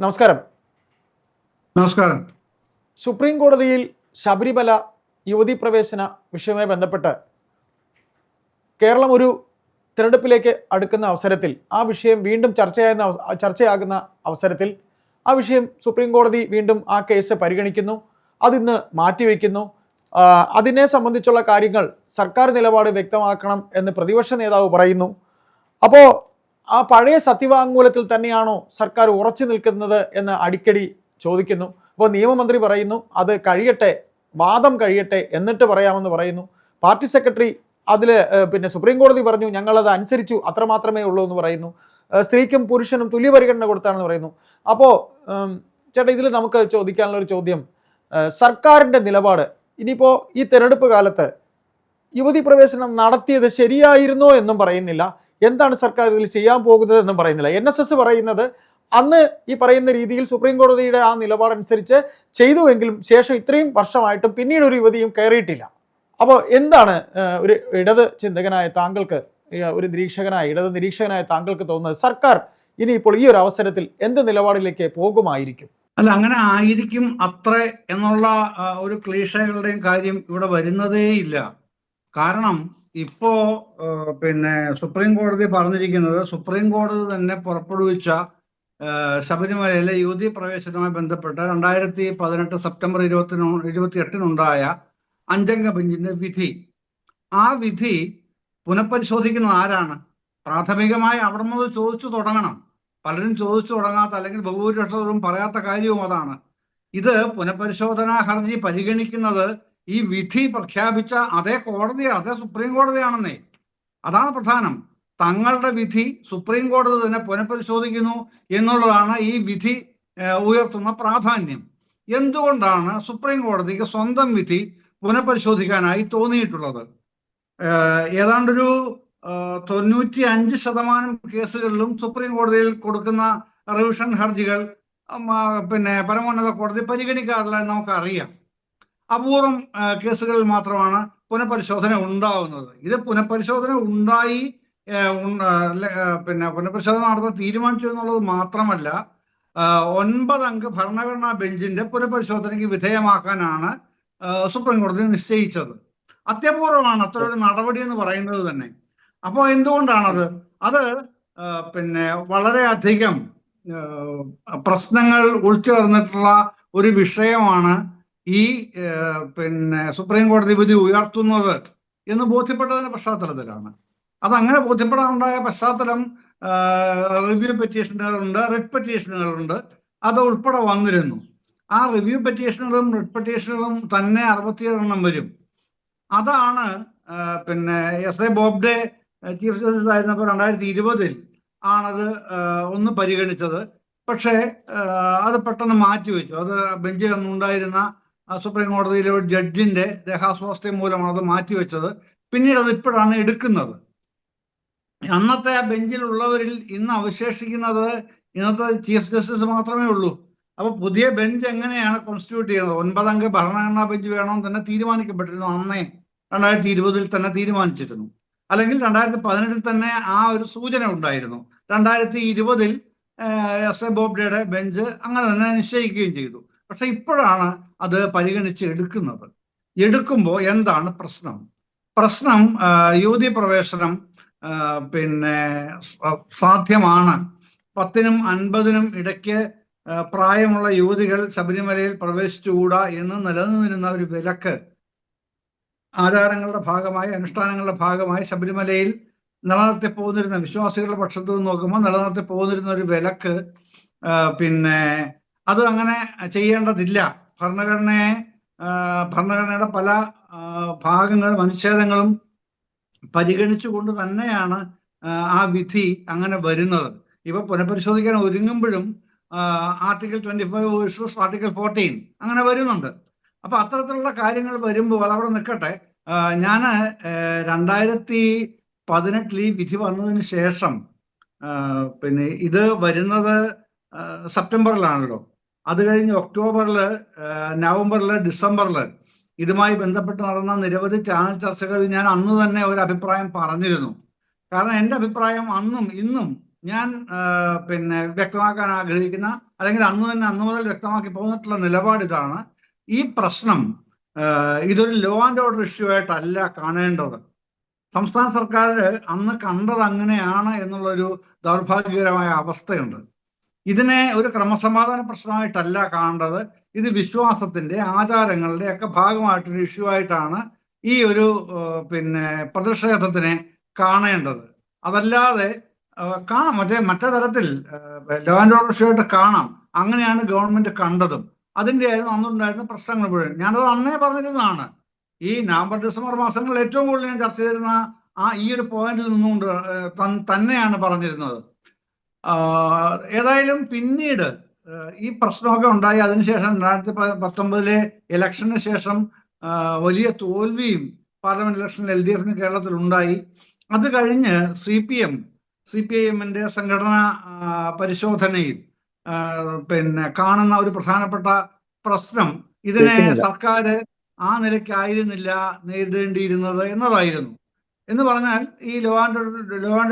നമസ്കാരം. നമസ്കാരം. സുപ്രീം കോടതിയിൽ ശബരിമല യുവതീ പ്രവേശന വിഷയവുമായി ബന്ധപ്പെട്ട് കേരളം ഒരു തിരഞ്ഞെടുപ്പിലേക്ക് അടുക്കുന്ന അവസരത്തിൽ ആ വിഷയം വീണ്ടും ചർച്ചയാകുന്ന അവസരത്തിൽ ആ വിഷയം സുപ്രീം കോടതി വീണ്ടും ആ കേസ് പരിഗണിക്കുന്നു. അതിന്ന് മാറ്റിവെക്കുന്നു. അതിനെ സംബന്ധിച്ചുള്ള കാര്യങ്ങൾ സർക്കാർ നിലപാട് വ്യക്തമാക്കണം എന്ന് പ്രതിപക്ഷ നേതാവ് പറയുന്നു. അപ്പോൾ ആ പഴയ സത്യവാങ്മൂലത്തിൽ തന്നെയാണോ സർക്കാർ ഉറച്ചു നിൽക്കുന്നത് എന്ന് അടിക്കടി ചോദിക്കുന്നു. അപ്പോൾ നിയമമന്ത്രി പറയുന്നു അത് കഴിയട്ടെ, വാദം കഴിയട്ടെ എന്നിട്ട് പറയാമെന്ന് പറയുന്നു. പാർട്ടി സെക്രട്ടറി അതിൽ സുപ്രീം കോടതി പറഞ്ഞു ഞങ്ങളത് അനുസരിച്ചു, അത്രമാത്രമേ ഉള്ളൂ എന്ന് പറയുന്നു. സ്ത്രീക്കും പുരുഷനും തുല്യ പരിഗണന കൊടുത്താണെന്ന് പറയുന്നു. അപ്പോൾ ചേട്ടാ, ഇതിൽ നമുക്ക് ചോദിക്കാനുള്ള ഒരു ചോദ്യം, സർക്കാരിൻ്റെ നിലപാട് ഇനിയിപ്പോൾ ഈ തെരഞ്ഞെടുപ്പ് കാലത്ത് യുവതി പ്രവേശനം നടത്തിയത് ശരിയായിരുന്നോ എന്നും പറയുന്നില്ല, എന്താണ് സർക്കാർ ഇതിൽ ചെയ്യാൻ പോകുന്നത് എന്നും പറയുന്നില്ല. NSS പറയുന്നത് അന്ന് ഈ പറയുന്ന രീതിയിൽ സുപ്രീം കോടതിയുടെ ആ നിലപാടനുസരിച്ച് ചെയ്തുവെങ്കിലും ശേഷം ഇത്രയും വർഷമായിട്ടും പിന്നീട് ഒരു യുവതിയും കയറിയിട്ടില്ല. അപ്പോൾ എന്താണ് ഒരു ഇടത് ചിന്തകനായ താങ്കൾക്ക്, ഒരു ഇടത് നിരീക്ഷകനായ താങ്കൾക്ക് തോന്നുന്നത്, സർക്കാർ ഇനിയിപ്പോൾ ഈ ഒരു അവസരത്തിൽ എന്ത് നിലപാടിലേക്ക് പോകുമായിരിക്കും? അല്ല, അങ്ങനെ ആയിരിക്കും അത്ര എന്നുള്ള ഒരു ക്ലീഷകളുടെയും കാര്യം ഇവിടെ വരുന്നതേ ഇല്ല. കാരണം ഇപ്പോ സുപ്രീം കോടതി പറഞ്ഞിരിക്കുന്നത്, സുപ്രീം കോടതി തന്നെ പുറപ്പെടുവിച്ച ശബരിമലയിലെ യുവതീ പ്രവേശനവുമായി ബന്ധപ്പെട്ട് 2018 സെപ്റ്റംബർ 28-നുണ്ടായ അഞ്ചംഗ ബെഞ്ചിന്റെ വിധി, ആ വിധി പുനഃപരിശോധിക്കുന്നത് ആരാണ്? പ്രാഥമികമായി അവിടെ മുതൽ ചോദിച്ചു തുടങ്ങണം. പലരും ചോദിച്ചു തുടങ്ങാത്ത, അല്ലെങ്കിൽ ബഹുഭൂരിപക്ഷവും പറയാത്ത കാര്യവും അതാണ്. ഇത് പുനഃപരിശോധനാ ഹർജി പരിഗണിക്കുന്നത് ഈ വിധി പ്രഖ്യാപിച്ച അതേ കോടതിയാണ്, അതേ സുപ്രീം കോടതിയാണെന്നേ. അതാണ് പ്രധാനം. തങ്ങളുടെ വിധി സുപ്രീം കോടതി തന്നെ പുനഃപരിശോധിക്കുന്നു എന്നുള്ളതാണ് ഈ വിധി ഉയർത്തുന്ന പ്രാധാന്യം. എന്തുകൊണ്ടാണ് സുപ്രീം കോടതിക്ക് സ്വന്തം വിധി പുനഃപരിശോധിക്കാനായി തോന്നിയിട്ടുള്ളത്? ഏതാണ്ടൊരു 95% കേസുകളിലും സുപ്രീം കോടതിയിൽ കൊടുക്കുന്ന റിവിഷൻ ഹർജികൾ പരമോന്നത കോടതി പരിഗണിക്കാറില്ല എന്ന് നമുക്കറിയാം. അപൂർവം കേസുകളിൽ മാത്രമാണ് പുനഃപരിശോധന ഉണ്ടാവുന്നത്. ഇത് പുനഃപരിശോധന ഉണ്ടായി പുനഃപരിശോധന നടത്താൻ തീരുമാനിച്ചു എന്നുള്ളത് മാത്രമല്ല, 9 അംഗ ഭരണഘടനാ ബെഞ്ചിന്റെ പുനഃപരിശോധനയ്ക്ക് വിധേയമാക്കാനാണ് സുപ്രീം കോടതി നിശ്ചയിച്ചത്. അത്യപൂർവമാണ് അത്ര ഒരു നടപടി എന്ന് പറയുന്നത് തന്നെ. അപ്പോൾ എന്തുകൊണ്ടാണത്? അത് വളരെയധികം പ്രശ്നങ്ങൾ ഉൾച്ചേർന്നിട്ടുള്ള ഒരു വിഷയമാണ് ഈ സുപ്രീം കോടതി വിധി ഉയർത്തുന്നത് എന്ന് ബോധ്യപ്പെട്ടതിന്റെ പശ്ചാത്തലത്തിലാണ്. അതങ്ങനെ ബോധ്യപ്പെടാനുണ്ടായ പശ്ചാത്തലം, റിവ്യൂ പെറ്റീഷനുകളുണ്ട്, റിട്ട് പെറ്റീഷനുകളുണ്ട്, അത് ഉൾപ്പെടെ വന്നിരുന്നു. ആ റിവ്യൂ പെറ്റീഷനുകളും റിട്ട് പെറ്റീഷനുകളും തന്നെ 67 എണ്ണം വരും. അതാണ് S A Bobde chief justice ആയിരുന്നപ്പോൾ 2020 ആണത് ഒന്ന് പരിഗണിച്ചത്. പക്ഷേ അത് പെട്ടെന്ന് മാറ്റിവെച്ചു. അത് ബെഞ്ചിൽ അന്നുണ്ടായിരുന്ന സുപ്രീം കോടതിയിലെ ഒരു ജഡ്ജിന്റെ ദേഹാസ്വാസ്ഥ്യം മൂലമാണ് അത് മാറ്റിവെച്ചത്. പിന്നീട് അത് ഇപ്പോഴാണ് എടുക്കുന്നത്. അന്നത്തെ ആ ബെഞ്ചിലുള്ളവരിൽ ഇന്ന് അവശേഷിക്കുന്നത് ഇന്നത്തെ ചീഫ് ജസ്റ്റിസ് മാത്രമേ ഉള്ളൂ. അപ്പൊ പുതിയ ബെഞ്ച് എങ്ങനെയാണ് കോൺസ്റ്റിറ്റ്യൂട്ട് ചെയ്യുന്നത്? 9 അംഗ ഭരണഘടനാ ബെഞ്ച് വേണമെന്ന് തന്നെ തീരുമാനിക്കപ്പെട്ടിരുന്നു. അന്നേ 2020 തന്നെ തീരുമാനിച്ചിരുന്നു. അല്ലെങ്കിൽ 2018 തന്നെ ആ ഒരു സൂചന ഉണ്ടായിരുന്നു. 2020 എസ് എ ബോബ്ഡെയുടെ ബെഞ്ച് അങ്ങനെ തന്നെ നിശ്ചയിക്കുകയും ചെയ്തു. പക്ഷെ ഇപ്പോഴാണ് അത് പരിഗണിച്ച് എടുക്കുന്നത്. എടുക്കുമ്പോൾ എന്താണ് പ്രശ്നം? യുവതീ പ്രവേശനം സാധ്യമാണ്. 10-നും 50-നും ഇടയ്ക്ക് പ്രായമുള്ള യുവതികൾ ശബരിമലയിൽ പ്രവേശിച്ചുകൂടാ എന്ന് നിലനിന്നിരുന്ന ഒരു വിലക്ക്, ആചാരങ്ങളുടെ ഭാഗമായി, അനുഷ്ഠാനങ്ങളുടെ ഭാഗമായി ശബരിമലയിൽ നിലനിർത്തി പോകുന്നിരുന്ന, വിശ്വാസികളുടെ പക്ഷത്ത് നിന്ന് നോക്കുമ്പോൾ നിലനിർത്തി പോകുന്നിരുന്ന ഒരു വിലക്ക് അത് അങ്ങനെ ചെയ്യേണ്ടതില്ല. ഭരണഘടനയുടെ പല ഭാഗങ്ങളും അനുച്ഛേദങ്ങളും പരിഗണിച്ചുകൊണ്ട് തന്നെയാണ് ആ വിധി അങ്ങനെ വരുന്നത്. ഇപ്പൊ പുനഃപരിശോധിക്കാൻ ഒരുങ്ങുമ്പോഴും ആർട്ടിക്കിൾ 25 വേഴ്സസ് ആർട്ടിക്കിൾ 14 അങ്ങനെ വരുന്നുണ്ട്. അപ്പൊ അത്തരത്തിലുള്ള കാര്യങ്ങൾ വരുമ്പോൾ അതവിടെ നിൽക്കട്ടെ. ഞാൻ 2018 ഈ വിധി വന്നതിന് ശേഷം ഇത് വരുന്നത് സെപ്റ്റംബറിലാണല്ലോ. അത് കഴിഞ്ഞ് ഒക്ടോബറില്, നവംബറില്, ഡിസംബറില് ഇതുമായി ബന്ധപ്പെട്ട് നടന്ന നിരവധി ചാനൽ ചർച്ചകളിൽ ഞാൻ അന്ന് തന്നെ ഒരു അഭിപ്രായം പറഞ്ഞിരുന്നു. കാരണം എൻ്റെ അഭിപ്രായം അന്നും ഇന്നും ഞാൻ വ്യക്തമാക്കാൻ ആഗ്രഹിക്കുന്ന അല്ലെങ്കിൽ അന്ന് മുതൽ വ്യക്തമാക്കി പോന്നിട്ടുള്ള നിലപാട് ഇതാണ്. ഈ പ്രശ്നം ഇതൊരു ലോ ആൻഡ് ഓർഡർ ഇഷ്യൂ ആയിട്ടല്ല കാണേണ്ടത്. സംസ്ഥാന സർക്കാർ അന്ന് കണ്ടത് അങ്ങനെയാണ് എന്നുള്ളൊരു ദൗർഭാഗ്യകരമായ അവസ്ഥയുണ്ട്. ഇതിനെ ഒരു ക്രമസമാധാന പ്രശ്നമായിട്ടല്ല കാണേണ്ടത്. ഇത് വിശ്വാസത്തിന്റെ, ആചാരങ്ങളുടെ ഒക്കെ ഭാഗമായിട്ടൊരു ഇഷ്യൂ ആയിട്ടാണ് ഈ ഒരു പ്രതിഷേധത്തിനെ കാണേണ്ടത്. അതല്ലാതെ കാണാം, മറ്റേ തരത്തിൽ ലോ ആൻഡ് ഓർഡർ ഇഷ്യൂ ആയിട്ട് കാണാം. അങ്ങനെയാണ് ഗവൺമെന്റ് കണ്ടതും. അതിൻ്റെ ആയിരുന്നു അന്നുണ്ടായിരുന്ന പ്രശ്നങ്ങൾ മുഴുവൻ. ഞാനത് അന്നേ പറഞ്ഞിരുന്നതാണ്. ഈ നവംബർ ഡിസംബർ മാസങ്ങളിൽ ഏറ്റവും കൂടുതൽ ഞാൻ ചർച്ച ചെയ്തിരുന്ന ഈ ഒരു പോയിന്റിൽ നിന്നുകൊണ്ട് തന്നെയാണ് പറഞ്ഞിരുന്നത്. ഏതായാലും പിന്നീട് ഈ പ്രശ്നമൊക്കെ ഉണ്ടായി. അതിനുശേഷം 2019 ഇലക്ഷന് ശേഷം വലിയ തോൽവിയും പാർലമെന്റ് ഇലക്ഷനിൽ LDF കേരളത്തിൽ ഉണ്ടായി. അത് കഴിഞ്ഞ് CPIM-ന്റെ സംഘടനാ പരിശോധനയിൽ കാണുന്ന ഒരു പ്രധാനപ്പെട്ട പ്രശ്നം ഇതിനെ സർക്കാർ ആ നിലയ്ക്കായിരുന്നില്ല നേരിടേണ്ടിയിരുന്നത് എന്നതായിരുന്നു. എന്ന് പറഞ്ഞാൽ ഈ ലോ ആൻഡ്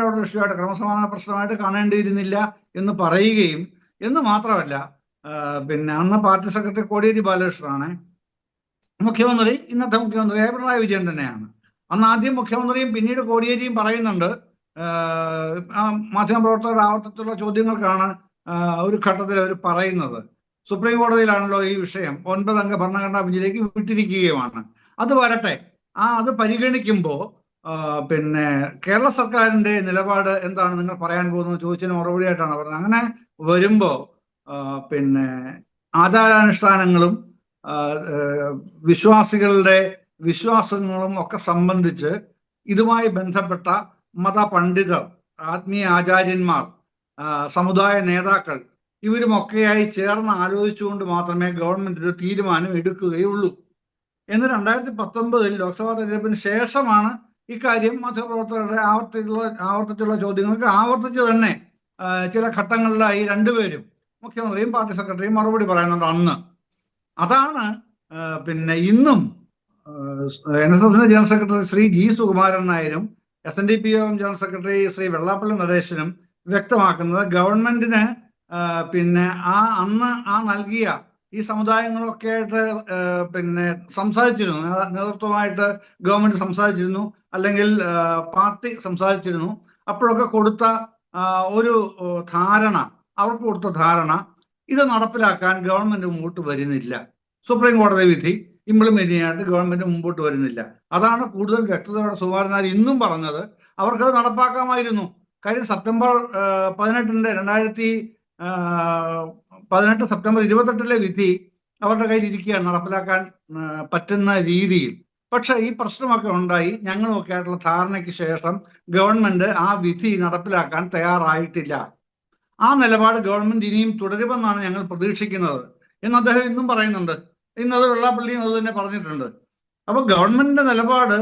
ഓർഡർ ഇഷ്യൂ ആയിട്ട്, ക്രമസമാധാന പ്രശ്നമായിട്ട് കാണേണ്ടിയിരുന്നില്ല എന്ന് പറയുകയും, എന്ന് മാത്രമല്ല അന്ന് പാർട്ടി സെക്രട്ടറി കോടിയേരി ബാലകൃഷ്ണനാണ് മുഖ്യമന്ത്രി. ഇന്നത്തെ മുഖ്യമന്ത്രിയായ പിണറായി വിജയൻ തന്നെയാണ്. അന്ന് ആദ്യം മുഖ്യമന്ത്രിയും പിന്നീട് കോടിയേരിയും പറയുന്നുണ്ട്, മാധ്യമപ്രവർത്തകർ ആവർത്തിച്ചുള്ള ചോദ്യങ്ങൾക്കാണ് ഒരു ഘട്ടത്തിൽ അവർ പറയുന്നത്, സുപ്രീം കോടതിയിലാണല്ലോ ഈ വിഷയം, 9 അംഗ ഭരണഘടനാ ബെഞ്ചിലേക്ക് വിട്ടിരിക്കുകയുമാണ്, അത് വരട്ടെ, അത് പരിഗണിക്കുമ്പോൾ കേരള സർക്കാരിന്റെ നിലപാട് എന്താണ് നിങ്ങൾ പറയാൻ പോകുന്നത് ചോദിച്ചതിന് മറുപടിയായിട്ടാണ് പറഞ്ഞത്. അങ്ങനെ വരുമ്പോ ആചാരാനുഷ്ഠാനങ്ങളും വിശ്വാസികളുടെ വിശ്വാസങ്ങളും ഒക്കെ സംബന്ധിച്ച് ഇതുമായി ബന്ധപ്പെട്ട മതപണ്ഡിതർ, ആത്മീയ ആചാര്യന്മാർ, സമുദായ നേതാക്കൾ ഇവരുമൊക്കെയായി ചേർന്ന് ആലോചിച്ചുകൊണ്ട് മാത്രമേ ഗവൺമെന്റ് ഒരു തീരുമാനം എടുക്കുകയുള്ളൂ എന്ന് 2019 ലോക്സഭാ തെരഞ്ഞെടുപ്പിന് ശേഷമാണ് ഇക്കാര്യം മാധ്യമപ്രവർത്തകരുടെ ആവർത്തിച്ചുള്ള ചോദ്യങ്ങൾക്ക് ആവർത്തിച്ച് തന്നെ ചില ഘട്ടങ്ങളിലായി രണ്ടുപേരും, മുഖ്യമന്ത്രിയും പാർട്ടി സെക്രട്ടറിയും മറുപടി പറയുന്നുണ്ട് അന്ന്. അതാണ് ഇന്നും NSSന്റെ general secretary Shri G. Sukumaran നായരും SNDP general secretary Shri Vellappally നടേശനും വ്യക്തമാക്കുന്നത് ഗവൺമെന്റിന് അന്ന് നൽകിയ ഈ സമുദായങ്ങളൊക്കെ ആയിട്ട് സംസാരിച്ചിരുന്നു, നേതൃത്വമായിട്ട് ഗവൺമെന്റ് സംസാരിച്ചിരുന്നു, അല്ലെങ്കിൽ പാർട്ടി സംസാരിച്ചിരുന്നു. അപ്പോഴൊക്കെ കൊടുത്ത ഒരു ധാരണ, അവർക്ക് കൊടുത്ത ധാരണ ഇത് നടപ്പിലാക്കാൻ ഗവൺമെന്റ് മുമ്പോട്ട് വരുന്നില്ല, സുപ്രീം കോടതി വിധി ഇംപ്ലിമെന്റ് ചെയ്യാനായിട്ട് ഗവൺമെന്റ് മുമ്പോട്ട് വരുന്നില്ല. അതാണ് കൂടുതൽ വ്യക്തതയോടെ സുകുമാരൻ ഇന്നും പറഞ്ഞത്. അവർക്കത് നടപ്പാക്കാമായിരുന്നു. കാര്യം സെപ്റ്റംബർ 2018 സെപ്റ്റംബർ 28 വിധി അവരുടെ കയ്യിൽ ഇരിക്കുകയാണ്, നടപ്പിലാക്കാൻ പറ്റുന്ന രീതിയിൽ. പക്ഷെ ഈ പ്രശ്നമൊക്കെ ഉണ്ടായി. ഞങ്ങളുമൊക്കെ ആയിട്ടുള്ള ധാരണയ്ക്ക് ശേഷം ഗവൺമെന്റ് ആ വിധി നടപ്പിലാക്കാൻ തയ്യാറായിട്ടില്ല. ആ നിലപാട് ഗവൺമെന്റ് ഇനിയും തുടരുമെന്നാണ് ഞങ്ങൾ പ്രതീക്ഷിക്കുന്നത് എന്ന് അദ്ദേഹം ഇന്നും പറയുന്നുണ്ട്. ഇന്നത് വെള്ളാപ്പള്ളിയും അത് തന്നെ പറഞ്ഞിട്ടുണ്ട്. അപ്പൊ ഗവൺമെന്റിന്റെ നിലപാട്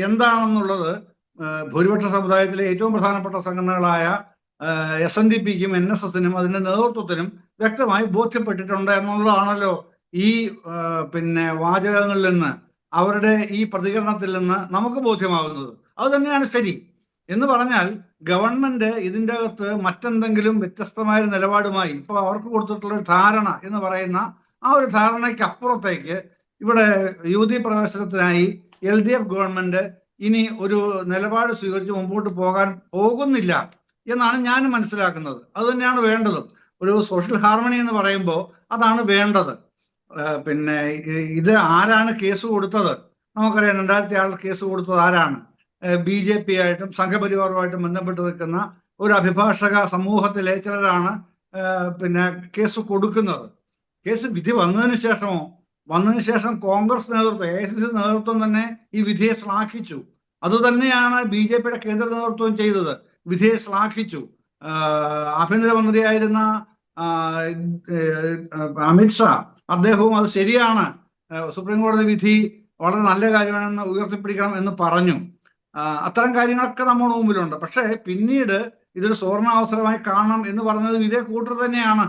എന്താണെന്നുള്ളത് ഭൂരിപക്ഷ സമുദായത്തിലെ ഏറ്റവും പ്രധാനപ്പെട്ട സംഘടനകളായ SNDPക്കും NSSനും അതിന്റെ നേതൃത്വത്തിനും വ്യക്തമായി ബോധ്യപ്പെട്ടിട്ടുണ്ട് എന്നുള്ളതാണല്ലോ ഈ വാചകങ്ങളിൽ നിന്ന്, അവരുടെ ഈ പ്രതികരണത്തിൽ നിന്ന് നമുക്ക് ബോധ്യമാകുന്നത്. അത് തന്നെയാണ് ശരി. എന്ന് പറഞ്ഞാൽ ഗവൺമെന്റ് ഇതിൻ്റെ അകത്ത് മറ്റെന്തെങ്കിലും വ്യത്യസ്തമായ ഒരു നിലപാടുമായി, ഇപ്പോൾ അവർക്ക് കൊടുത്തിട്ടുള്ള ഒരു ധാരണ എന്ന് പറയുന്ന ആ ഒരു ധാരണയ്ക്ക് അപ്പുറത്തേക്ക് ഇവിടെ യുവതീ പ്രവേശനത്തിനായി LDF ഗവൺമെന്റ് ഇനി ഒരു നിലപാട് സ്വീകരിച്ച് മുമ്പോട്ട് പോകുന്നില്ല എന്നാണ് ഞാൻ മനസ്സിലാക്കുന്നത്. അത് തന്നെയാണ് വേണ്ടത്. ഒരു സോഷ്യൽ ഹാർമണി എന്ന് പറയുമ്പോൾ അതാണ് വേണ്ടത്. ഇത് ആരാണ് കേസ് കൊടുത്തത്? നമുക്കറിയാം, 2006 കേസ് കൊടുത്തത് ആരാണ്? BJP ആയിട്ടും സംഘപരിവാറുമായിട്ടും ബന്ധപ്പെട്ട് നിൽക്കുന്ന ഒരു അഭിഭാഷക സമൂഹത്തിലെ ചിലരാണ് കേസ് കൊടുക്കുന്നത്. കേസ് വിധി വന്നതിന് ശേഷം കോൺഗ്രസ് നേതൃത്വം, AICC നേതൃത്വം തന്നെ ഈ വിധിയെ ശ്ലാഘിച്ചു. അതുതന്നെയാണ് BJPയുടെ കേന്ദ്ര നേതൃത്വം ചെയ്തത്, വിധിയെ ശ്ലാഘിച്ചു. ആഭ്യന്തരമന്ത്രിയായിരുന്ന അമിത്ഷാ അദ്ദേഹവും അത് ശരിയാണ്, സുപ്രീം കോടതി വിധി വളരെ നല്ല കാര്യമാണെന്ന് ഉയർത്തിപ്പിടിക്കണം എന്ന് പറഞ്ഞു. അത്തരം കാര്യങ്ങളൊക്കെ നമ്മുടെ മുമ്പിലുണ്ട്. പക്ഷേ പിന്നീട് ഇതൊരു സുവർണാവസരമായി കാണണം എന്ന് പറഞ്ഞത് ഇതേ കൂട്ടർ തന്നെയാണ്.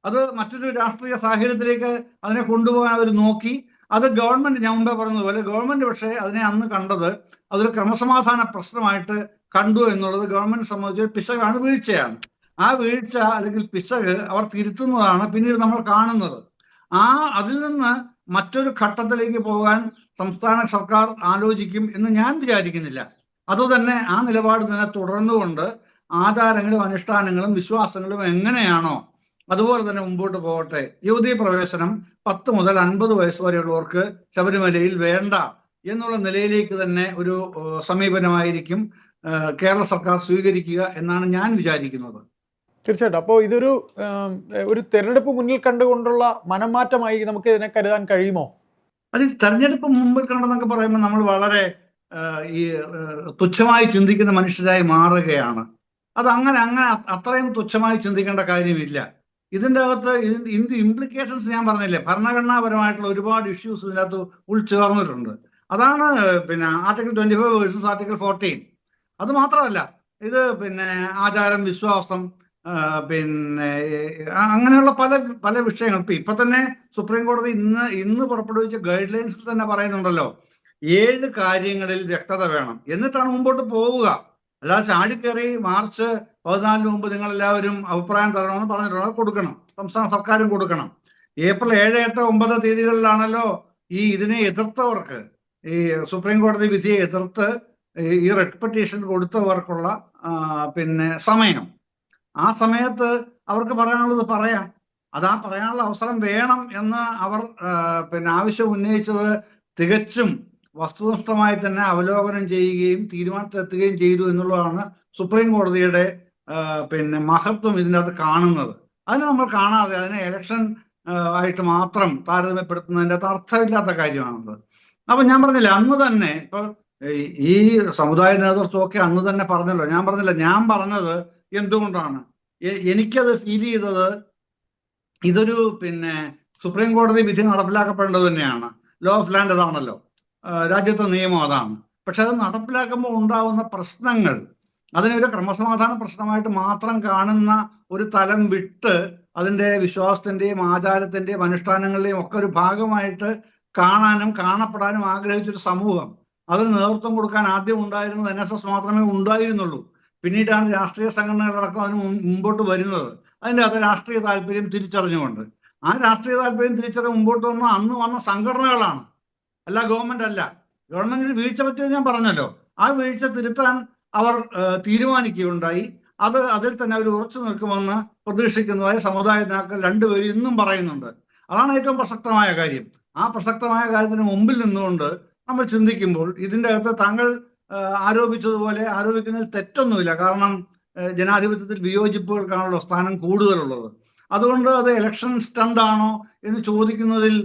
അത് മറ്റൊരു രാഷ്ട്രീയ സാഹചര്യത്തിലേക്ക് അതിനെ കൊണ്ടുപോകാൻ അവർ നോക്കി. അത് ഗവൺമെന്റ്, ഞാൻ മുമ്പേ പറഞ്ഞതുപോലെ ഗവൺമെന്റ് പക്ഷേ അതിനെ അന്ന് കണ്ടത് അതൊരു ക്രമസമാധാന പ്രശ്നമായിട്ട് കണ്ടു എന്നുള്ളത് ഗവൺമെന്റ് സംബന്ധിച്ച് പിശകാണ്, വീഴ്ചയാണ്. ആ വീഴ്ച അല്ലെങ്കിൽ പിശക് അവർ തിരുത്തുന്നതാണ് പിന്നീട് നമ്മൾ കാണുന്നത്. അതിൽ നിന്ന് മറ്റൊരു ഘട്ടത്തിലേക്ക് പോകാൻ സംസ്ഥാന സർക്കാർ ആലോചിക്കും എന്ന് ഞാൻ വിചാരിക്കുന്നില്ല. അതുതന്നെ ആ നിലപാട് തന്നെ തുടർന്നുകൊണ്ട് ആചാരങ്ങളും അനുഷ്ഠാനങ്ങളും വിശ്വാസങ്ങളും എങ്ങനെയാണോ അതുപോലെ തന്നെ മുമ്പോട്ട് പോകട്ടെ. യുവതീ പ്രവേശനം 10 മുതൽ 50 വയസ്സ് വരെയുള്ളവർക്ക് ശബരിമലയിൽ വേണ്ട എന്നുള്ള നിലയിലേക്ക് തന്നെ ഒരു സമീപനമായിരിക്കും കേരള സർക്കാർ സ്വീകരിക്കുക എന്നാണ് ഞാൻ വിചാരിക്കുന്നത്. തീർച്ചയായിട്ടും. അപ്പോൾ ഇതൊരു ഒരു തെരഞ്ഞെടുപ്പ് മുന്നിൽ കണ്ടുകൊണ്ടുള്ള മനംമാറ്റമായി നമുക്ക് ഇതിനെ കരുതാൻ കഴിയുമോ? അത് തെരഞ്ഞെടുപ്പ് മുമ്പിൽ കണ്ടെന്നൊക്കെ പറയുമ്പോൾ നമ്മൾ വളരെ ഈ തുച്ഛമായി ചിന്തിക്കുന്ന മനുഷ്യരായി മാറുകയാണ്. അത് അങ്ങനെ അത്രയും തുച്ഛമായി ചിന്തിക്കേണ്ട കാര്യമില്ല. ഇതിൻ്റെ അകത്ത് ഇതിന്റെ ഇംപ്ലിക്കേഷൻസ് ഞാൻ പറഞ്ഞില്ലേ, ഭരണഘടനാപരമായിട്ടുള്ള ഒരുപാട് ഇഷ്യൂസ് ഇതിൻ്റെ അകത്ത് ഉൾച്ചേർന്നിട്ടുണ്ട്. അതാണ് പിന്നെ ആർട്ടിക്കിൾ 25 വേഴ്സസ് ആർട്ടിക്കിൾ 14. അത് മാത്രമല്ല, ഇത് പിന്നെ ആചാരം, വിശ്വാസം, പിന്നെ അങ്ങനെയുള്ള പല പല വിഷയങ്ങൾ. ഇപ്പൊ തന്നെ സുപ്രീം കോടതി ഇന്ന് പുറപ്പെടുവിച്ച ഗൈഡ് ലൈൻസിൽ തന്നെ പറയുന്നുണ്ടല്ലോ, 7 കാര്യങ്ങളിൽ വ്യക്തത വേണം, എന്നിട്ടാണ് മുമ്പോട്ട് പോവുക. അല്ലാതെ ചാടിക്കയറി മാർച്ച് 14 മുമ്പ് നിങ്ങൾ എല്ലാവരും അഭിപ്രായം തരണമെന്ന് പറഞ്ഞിട്ടുണ്ട്. അത് കൊടുക്കണം, സംസ്ഥാന സർക്കാരും കൊടുക്കണം. ഏപ്രിൽ 7, 8, 9 തീയതികളിലാണല്ലോ ഇതിനെ എതിർത്തവർക്ക്, ഈ സുപ്രീം കോടതി വിധിയെ എതിർത്ത് ഈ റെഡ് പെറ്റീഷൻ കൊടുത്തവർക്കുള്ള പിന്നെ സമയം. ആ സമയത്ത് അവർക്ക് പറയാനുള്ളത് പറയാം. ആ പറയാനുള്ള അവസരം വേണം എന്ന് അവർ പിന്നെ ആവശ്യം ഉന്നയിച്ചത് തികച്ചും വസ്തുനിഷ്ഠമായി തന്നെ അവലോകനം ചെയ്യുകയും തീരുമാനത്തിലെത്തുകയും ചെയ്തു എന്നുള്ളതാണ് സുപ്രീം കോടതിയുടെ പിന്നെ മഹത്വം ഇതിനകത്ത് കാണുന്നത്. അതിന് നമ്മൾ കാണാതെ അതിനെ ഇലക്ഷൻ ആയിട്ട് മാത്രം താരതമ്യപ്പെടുത്തുന്നതിൻ്റെ അകത്ത് അർത്ഥമില്ലാത്ത കാര്യമാണത്. അപ്പൊ ഞാൻ പറഞ്ഞില്ല, അന്ന് തന്നെ ഇപ്പൊ ഈ സമുദായ നേതൃത്വമൊക്കെ അന്ന് തന്നെ പറഞ്ഞല്ലോ. ഞാൻ പറഞ്ഞത് എന്തുകൊണ്ടാണ് എനിക്കത് ഫീൽ ചെയ്തത്, ഇതൊരു പിന്നെ സുപ്രീം കോടതി വിധി നടപ്പിലാക്കപ്പെടേണ്ടത് തന്നെയാണ്. ലോ ഓഫ് ലാൻഡ് അതാണല്ലോ, രാജ്യത്തെ നിയമം അതാണ്. പക്ഷെ അത് നടപ്പിലാക്കുമ്പോൾ ഉണ്ടാവുന്ന പ്രശ്നങ്ങൾ, അതിനൊരു ക്രമസമാധാന പ്രശ്നമായിട്ട് മാത്രം കാണുന്ന ഒരു തലം വിട്ട് അതിൻ്റെ വിശ്വാസത്തിൻ്റെയും ആചാരത്തിൻ്റെയും അനുഷ്ഠാനങ്ങളുടെയും ഒക്കെ ഒരു ഭാഗമായിട്ട് കാണാനും കാണപ്പെടാനും ആഗ്രഹിച്ചൊരു സമൂഹം, അതിന് നേതൃത്വം കൊടുക്കാൻ ആദ്യം ഉണ്ടായിരുന്നത് NSS മാത്രമേ ഉണ്ടായിരുന്നുള്ളൂ. പിന്നീടാണ് രാഷ്ട്രീയ സംഘടനകളടക്കം അതിന് മുമ്പോട്ട് വരുന്നത്. അതിൻ്റെ അത് രാഷ്ട്രീയ താല്പര്യം തിരിച്ചറിഞ്ഞുകൊണ്ട്. ആ രാഷ്ട്രീയ താല്പര്യം തിരിച്ചറിഞ്ഞ് മുമ്പോട്ട് വന്ന അന്ന് വന്ന സംഘടനകളാണ്, അല്ല ഗവൺമെന്റ് അല്ല. ഗവൺമെന്റിന് വീഴ്ച പറ്റിയത് ഞാൻ പറഞ്ഞല്ലോ. ആ വീഴ്ച തിരുത്താൻ അവർ തീരുമാനിക്കുകയുണ്ടായി. അതിൽ തന്നെ അവർ ഉറച്ചു നിൽക്കുമെന്ന് പ്രതീക്ഷിക്കുന്നതായി സമുദായ നേതാക്കൾ 2 പേരും ഇന്നും പറയുന്നുണ്ട്. അതാണ് ഏറ്റവും പ്രസക്തമായ കാര്യം. ആ പ്രസക്തമായ കാര്യത്തിന് മുമ്പിൽ നിന്നുകൊണ്ട് നമ്മൾ ചിന്തിക്കുമ്പോൾ ഇതിൻ്റെ അകത്ത് താങ്കൾ ആരോപിച്ചതുപോലെ ആരോപിക്കുന്നതിൽ തെറ്റൊന്നുമില്ല. കാരണം ജനാധിപത്യത്തിൽ വിയോജിപ്പുകൾക്കാണല്ലോ സ്ഥാനം കൂടുതലുള്ളത്. അതുകൊണ്ട് അത് ഇലക്ഷൻ സ്റ്റണ്ട് ആണോ എന്ന് ചോദിക്കുന്നതിൽ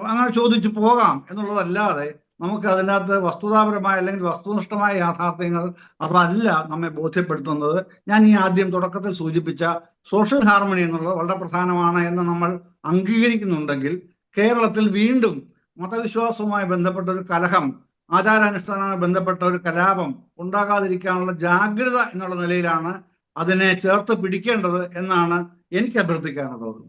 അങ്ങനെ ചോദിച്ചു പോകാം എന്നുള്ളതല്ലാതെ നമുക്ക് അതിനകത്ത് വസ്തുതാപരമായ അല്ലെങ്കിൽ വസ്തുനിഷ്ഠമായ യാഥാർത്ഥ്യങ്ങൾ അതല്ല നമ്മെ ബോധ്യപ്പെടുത്തുന്നത്. ഞാൻ ആദ്യം തുടക്കത്തിൽ സൂചിപ്പിച്ച സോഷ്യൽ ഹാർമണി എന്നുള്ളത് വളരെ പ്രധാനമാണ് എന്ന് നമ്മൾ അംഗീകരിക്കുന്നുണ്ടെങ്കിൽ, കേരളത്തിൽ വീണ്ടും മതവിശ്വാസവുമായി ബന്ധപ്പെട്ട ഒരു കലഹം, ആചാരാനുഷ്ഠാനവുമായി ബന്ധപ്പെട്ട ഒരു കലാപം ഉണ്ടാകാതിരിക്കാനുള്ള ജാഗ്രത എന്നുള്ള നിലയിലാണ് അതിനെ ചേർത്ത് പിടിക്കേണ്ടത് എന്നാണ് എനിക്ക് അഭ്യർത്ഥിക്കാനുള്ളത്.